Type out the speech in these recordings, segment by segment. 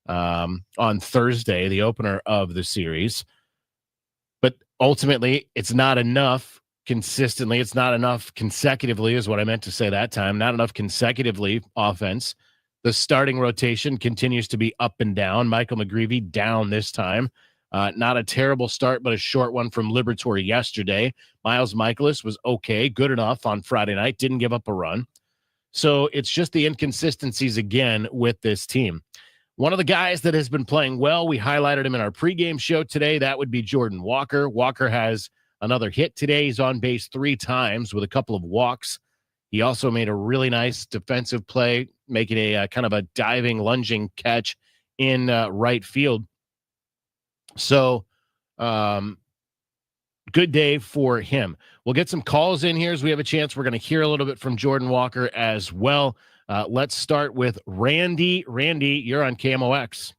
on Thursday, the opener of the series. But ultimately, it's not enough consistently. It's not enough consecutively, is what I meant to say that time. Not enough consecutively offense. The starting rotation continues to be up and down. Michael McGreevy down this time. Not a terrible start, but a short one from Liberatore yesterday. Miles Michaelis was okay, good enough on Friday night. Didn't give up a run. So it's just the inconsistencies again with this team. One of the guys that has been playing well, we highlighted him in our pregame show today. That would be Jordan Walker. Walker has another hit today. He's on base 3 times with a couple of walks. He also made a really nice defensive play, making a kind of a diving, lunging catch in right field. So, good day for him. We'll get some calls in here as we have a chance. We're going to hear a little bit from Jordan Walker as well. Let's start with Randy. Randy, you're on KMOX.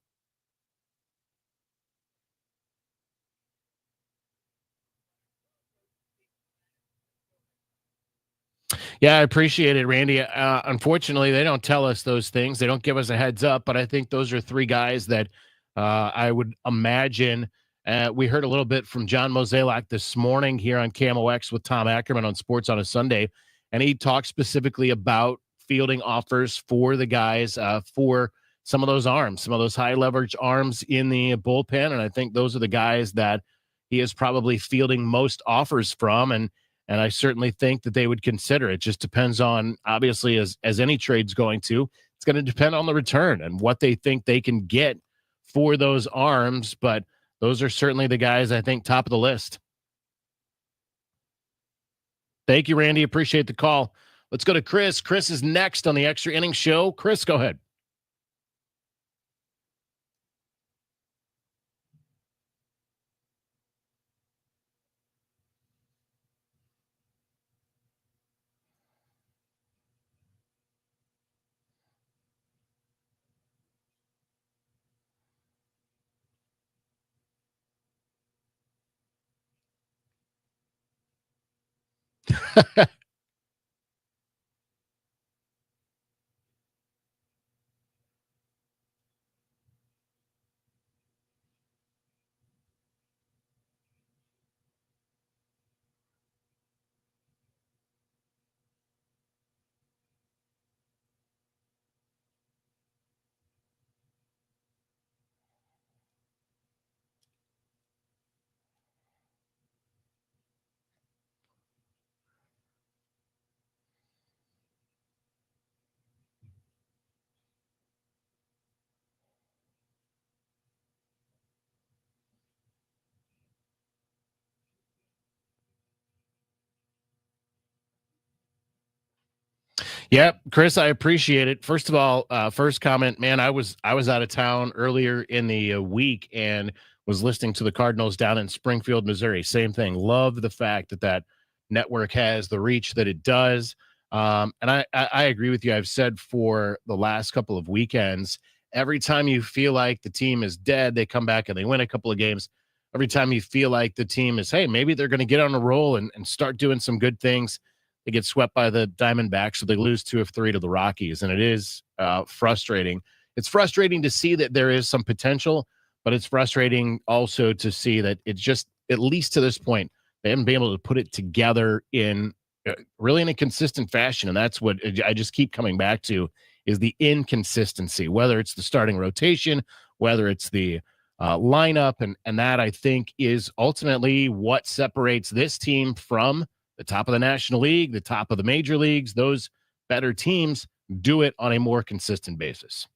Yeah, I appreciate it, Randy. Unfortunately, they don't tell us those things. They don't give us a heads up, but I think those are 3 guys that I would imagine. We heard a little bit from John Mozeliak this morning here on KMOX with Tom Ackerman on Sports on a Sunday, and he talked specifically about fielding offers for the guys for some of those arms, some of those high leverage arms in the bullpen, and I think those are the guys that he is probably fielding most offers from, and I certainly think that they would consider it. It just depends on, obviously, as any trade's going to, it's going to depend on the return and what they think they can get for those arms. But those are certainly the guys I think top of the list. Thank you, Randy. Appreciate the call. Let's go to Chris. Chris is next on the Extra Innings Show. Chris, go ahead. Yep, Chris, I appreciate it. First of all, first comment, man, I was out of town earlier in the week and was listening to the Cardinals down in Springfield, Missouri. Same thing. Love the fact that that network has the reach that it does. And I agree with you. I've said for the last couple of weekends, every time you feel like the team is dead, they come back and they win a couple of games. Every time you feel like the team is, hey, maybe they're going to get on a roll and start doing some good things, they get swept by the Diamondbacks, so they lose 2 of 3 to the Rockies, and it is frustrating. It's frustrating to see that there is some potential, but it's frustrating also to see that it's just, at least to this point, they haven't been able to put it together in really in a consistent fashion, and that's what I just keep coming back to, is the inconsistency, whether it's the starting rotation, whether it's the lineup, and that, I think, is ultimately what separates this team from the top of the National League, the top of the major leagues. Those better teams do it on a more consistent basis.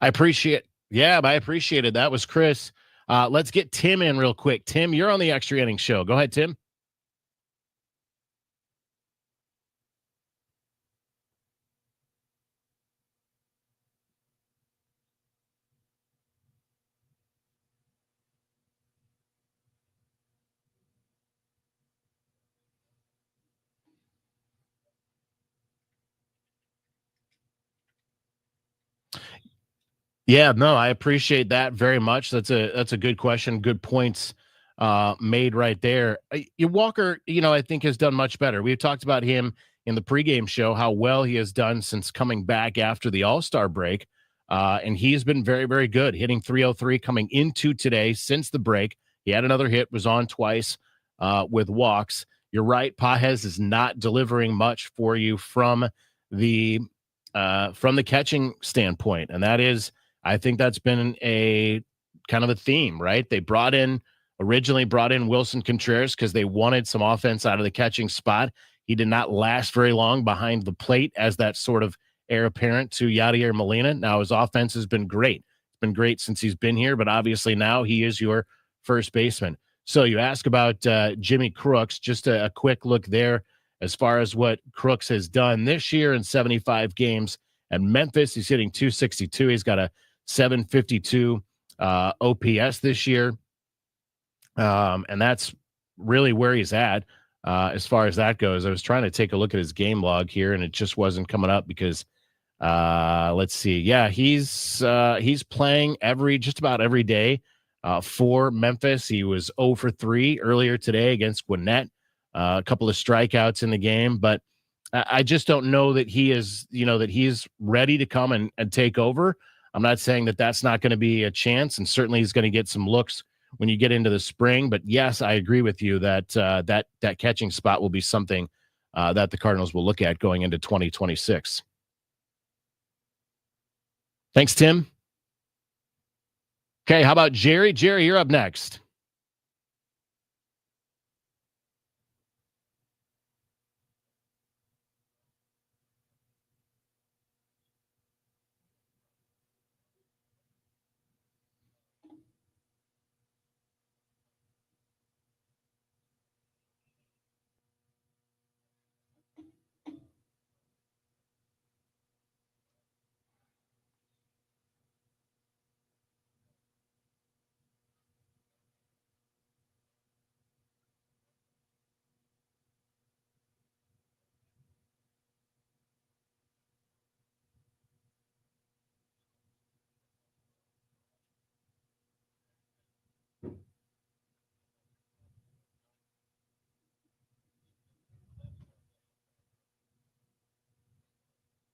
I appreciate it. That was Chris. Let's get Tim in real quick. Tim, you're on the Extra Innings Show. Go ahead, Tim. Yeah, no, I appreciate that very much. That's a good question. Good points made right there. Walker, I think has done much better. We've talked about him in the pregame show how well he has done since coming back after the All-Star break. And he's been very, very good, hitting 303 coming into today since the break. He had another hit, was on twice with walks. You're right, Pages is not delivering much for you the from the catching standpoint, and that is, I think that's been a kind of a theme, right? They originally brought in Wilson Contreras because they wanted some offense out of the catching spot. He did not last very long behind the plate as that sort of heir apparent to Yadier Molina. Now his offense has been great. It's been great since he's been here, but obviously now he is your first baseman. So you ask about Jimmy Crooks, just a quick look there as far as what Crooks has done this year in 75 games. At Memphis, he's hitting 262. He's got a 752 OPS this year. And that's really where he's at as far as that goes. I was trying to take a look at his game log here, and it just wasn't coming up because let's see. Yeah, he's playing just about every day for Memphis. He was 0 for 3 earlier today against Gwinnett. A couple of strikeouts in the game, but I just don't know that that he's ready to come and take over. I'm not saying that that's not going to be a chance, and certainly he's going to get some looks when you get into the spring. But yes, I agree with you that that catching spot will be something that the Cardinals will look at going into 2026. Thanks, Tim. Okay, how about Jerry? Jerry, you're up next.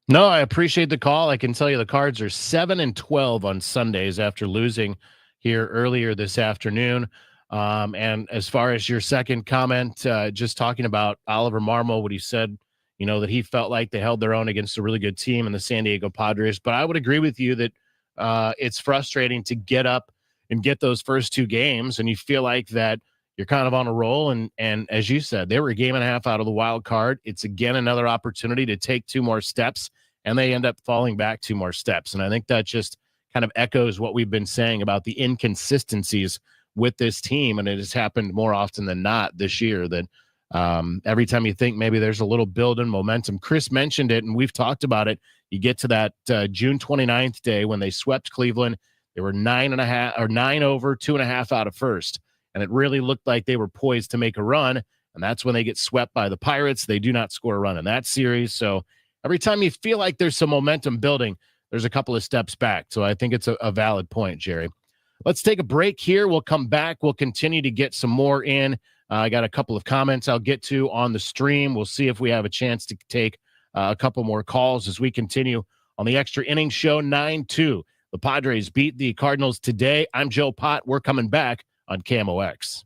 No, I appreciate the call. I can tell you the Cards are 7-12 on Sundays after losing here earlier this afternoon. And as far as your second comment, just talking about Oliver Marmol, what he said, that he felt like they held their own against a really good team in the San Diego Padres. But I would agree with you that it's frustrating to get up and get those first two games, and you feel like that you're kind of on a roll. And as you said, they were a game and a half out of the wild card. It's again another opportunity to take two more steps, and they end up falling back two more steps. And I think that just kind of echoes what we've been saying about the inconsistencies with this team. And it has happened more often than not this year that every time you think maybe there's a little build in momentum. Chris mentioned it, and we've talked about it. You get to that June 29th day when they swept Cleveland. They were 9 over, 2.5 out of first. And it really looked like they were poised to make a run. And that's when they get swept by the Pirates. They do not score a run in that series. So every time you feel like there's some momentum building, there's a couple of steps back. So I think it's a valid point, Jerry. Let's take a break here. We'll come back. We'll continue to get some more in. I got a couple of comments I'll get to on the stream. We'll see if we have a chance to take a couple more calls as we continue on the Extra Innings Show 9-2. The Padres beat the Cardinals today. I'm Joe Pott. We're coming back on KMOX.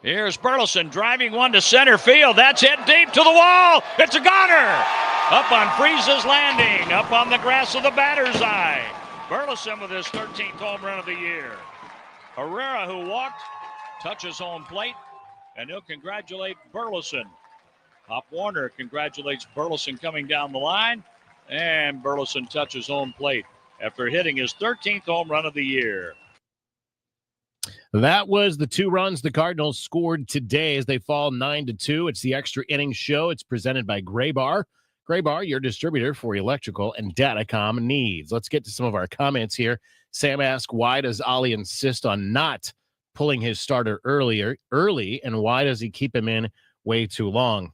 Here's Burleson driving one to center field. That's hit deep to the wall. It's a goner. Up on Freeze's Landing, up on the grass of the batter's eye. Burleson with his 13th home run of the year. Herrera, who walked, touches home plate, and he'll congratulate Burleson. Pop Warner congratulates Burleson coming down the line, and Burleson touches home plate after hitting his 13th home run of the year. That was the 2 runs the Cardinals scored today as they fall 9-2. It's the Extra Innings Show. It's presented by Graybar. Graybar, your distributor for electrical and datacom needs. Let's get to some of our comments here. Sam asked, why does Ollie insist on not pulling his starter early, and why does he keep him in way too long?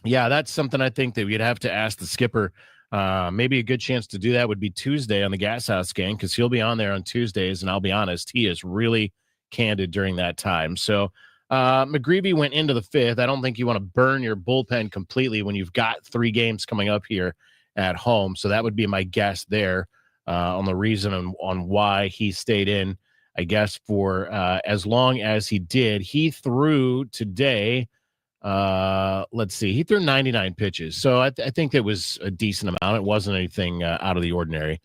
Yeah, that's something I think that we'd have to ask the skipper. Maybe a good chance to do that would be Tuesday on the Gas House Gang, because he'll be on there on Tuesdays, and I'll be honest, he is really candid during that time. So McGreevy went into the 5th. I don't think you want to burn your bullpen completely when you've got 3 games coming up here at home. So that would be my guess there on the reason on why he stayed in, I guess, for as long as he did. He threw today. Let's see. He threw 99 pitches. So I think it was a decent amount. It wasn't anything out of the ordinary.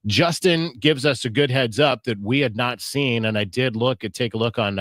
Justin gives us a good heads up that we had not seen. And I did take a look on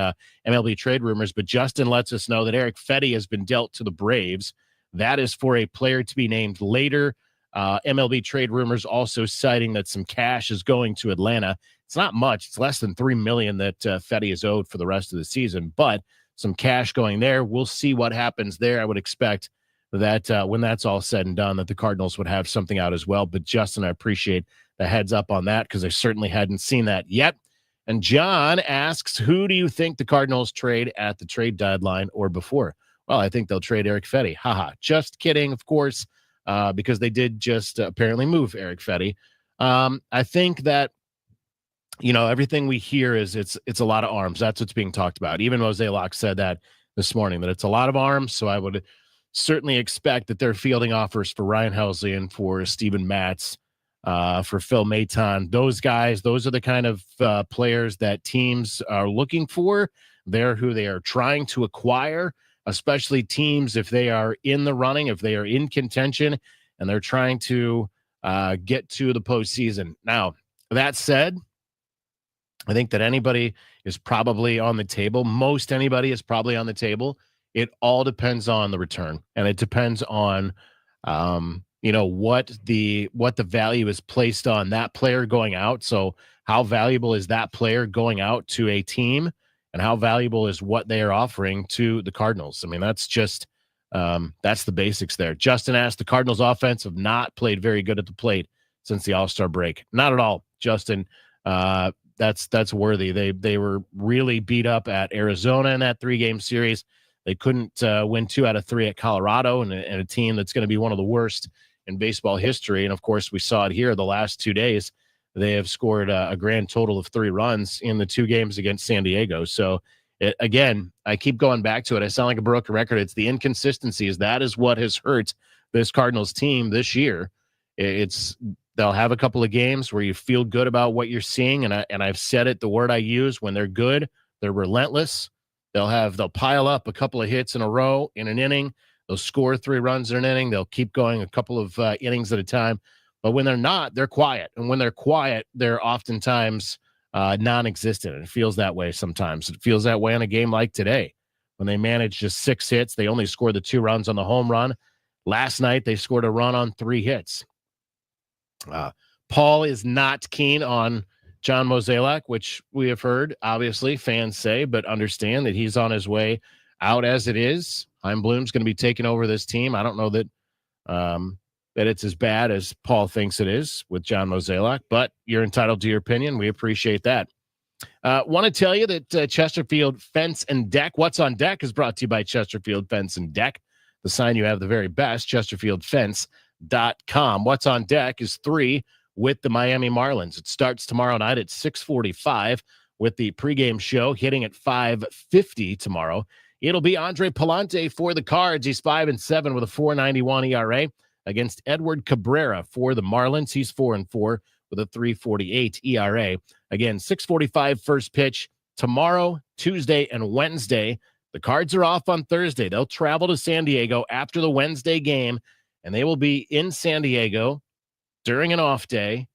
MLB trade rumors, but Justin lets us know that Eric Fetty has been dealt to the Braves. That is for a player to be named later. MLB trade rumors also citing that some cash is going to Atlanta. It's not much. It's less than $3 million that Fetty is owed for the rest of the season, but some cash going there. We'll see what happens there. I would expect that when that's all said and done, that the Cardinals would have something out as well. But Justin, I appreciate the heads up on that, because I certainly hadn't seen that yet. And John asks, who do you think the Cardinals trade at the trade deadline or before? Well, I think they'll trade Eric Fetty. Haha. Just kidding, of course, because they did just apparently move Eric Fetty. I think that, everything we hear is it's a lot of arms. That's what's being talked about. Even Mosaic Locke said that this morning, that it's a lot of arms. So I would certainly expect that they're fielding offers for Ryan Helsley and for Steven Matz, for Phil Maton. Those guys, those are the kind of players that teams are looking for. They're who they are trying to acquire, especially teams if they are in the running, if they are in contention, and they're trying to get to the postseason. Now, that said, I think that anybody is probably on the table. Most anybody is probably on the table. It all depends on the return, and it depends on, what the value is placed on that player going out. So how valuable is that player going out to a team, and how valuable is what they are offering to the Cardinals? I mean, that's just that's the basics there. Justin asked, the Cardinals offense have not played very good at the plate since the All-Star break. Not at all, Justin. That's worthy. They were really beat up at Arizona in that 3-game series. They couldn't win 2 out of 3 at Colorado, and a team that's going to be one of the worst in baseball history. And of course, we saw it here the last 2 days. They have scored a grand total of 3 runs in the 2 games against San Diego. So again, I keep going back to it. I sound like a broken record. It's the inconsistencies. That is what has hurt this Cardinals team this year. They'll have a couple of games where you feel good about what you're seeing. And I've said it, the word I use, when they're good, they're relentless. They'll pile up a couple of hits in a row in an inning. They'll score 3 runs in an inning. They'll keep going a couple of innings at a time. But when they're not, they're quiet. And when they're quiet, they're oftentimes non-existent. It feels that way sometimes. It feels that way in a game like today. When they managed just 6 hits, they only scored the 2 runs on the home run. Last night, they scored a run on 3 hits. Paul is not keen on John Mozeliak, which we have heard, obviously, fans say, but understand that he's on his way out as it is. Chaim Bloom's going to be taking over this team. I don't know that that it's as bad as Paul thinks it is with John Mozeliak, but you're entitled to your opinion. We appreciate that. Want to tell you that Chesterfield Fence and Deck, What's on Deck, is brought to you by Chesterfield Fence and Deck. The sign you have the very best, ChesterfieldFence.com. What's on Deck is 3 with the Miami Marlins. It starts tomorrow night at 6:45 with the pregame show hitting at 5:50 tomorrow. It'll be Andre Palante for the Cards. He's 5-7 with a 4.91 ERA against Edward Cabrera for the Marlins. He's 4-4 with a 3.48 ERA. Again, 6:45 first pitch tomorrow, Tuesday, and Wednesday. The Cards are off on Thursday. They'll travel to San Diego after the Wednesday game, and they will be in San Diego during an off day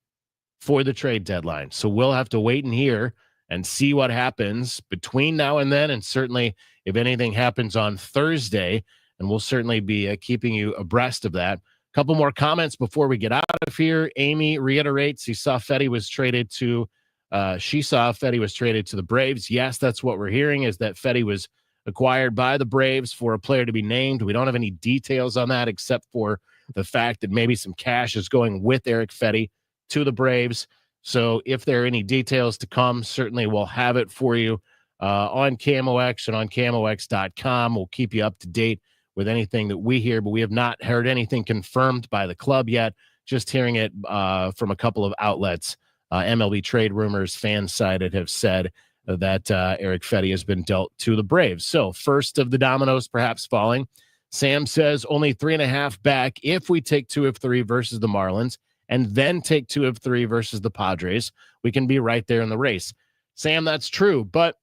for the trade deadline. So we'll have to wait and hear and see what happens between now and then, and certainly if anything happens on Thursday, and we'll certainly be keeping you abreast of that. A couple more comments before we get out of here. Amy reiterates she saw Fetty was traded to the Braves. Yes, that's what we're hearing, is that Fetty was acquired by the Braves for a player to be named. We don't have any details on that except for the fact that maybe some cash is going with Eric Fetty to the Braves. So if there are any details to come, certainly we'll have it for you on KMOX and on KMOX.com. We'll keep you up to date with anything that we hear, but we have not heard anything confirmed by the club yet, just hearing it from a couple of outlets. MLB Trade Rumors, Fansided, have said that Eric Fetty has been dealt to the Braves. So first of the dominoes perhaps falling. Sam says only 3.5 back if we take 2 of 3 versus the Marlins and then take 2 of 3 versus the Padres. We can be right there in the race. Sam, that's true, but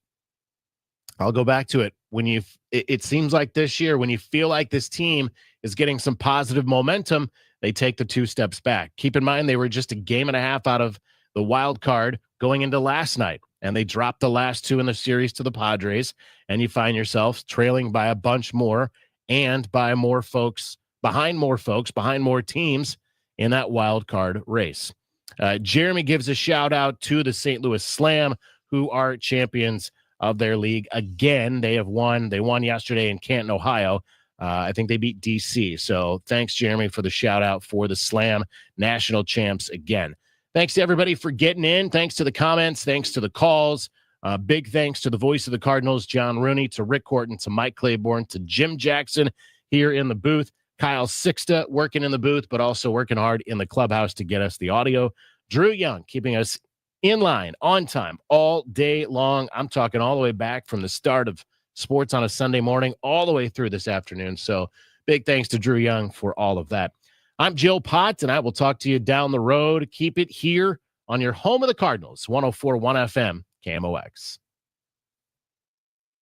I'll go back to it. It seems like this year, when you feel like this team is getting some positive momentum, they take the 2 steps back. Keep in mind, they were just a game and a half out of the wild card going into last night, and they dropped the last 2 in the series to the Padres, and you find yourself trailing by a bunch more and by more folks, behind more teams in that wild card race. Jeremy gives a shout out to the St. Louis Slam, who are champions of their league again. They have won. They won yesterday in Canton, Ohio. I think they beat DC. So thanks, Jeremy, for the shout out for the Slam national champs again. Thanks to everybody for getting in. Thanks to the comments. Thanks to the calls. Big thanks to the voice of the Cardinals, John Rooney, to Rick Horton, to Mike Claiborne, to Jim Jackson here in the booth, Kyle Sixta working in the booth, but also working hard in the clubhouse to get us the audio. Drew Young keeping us in line, on time, all day long. I'm talking all the way back from the start of sports on a Sunday morning all the way through this afternoon. So big thanks to Drew Young for all of that. I'm Joe Pott, and I will talk to you down the road. Keep it here on your home of the Cardinals, 104.1 FM, KMOX.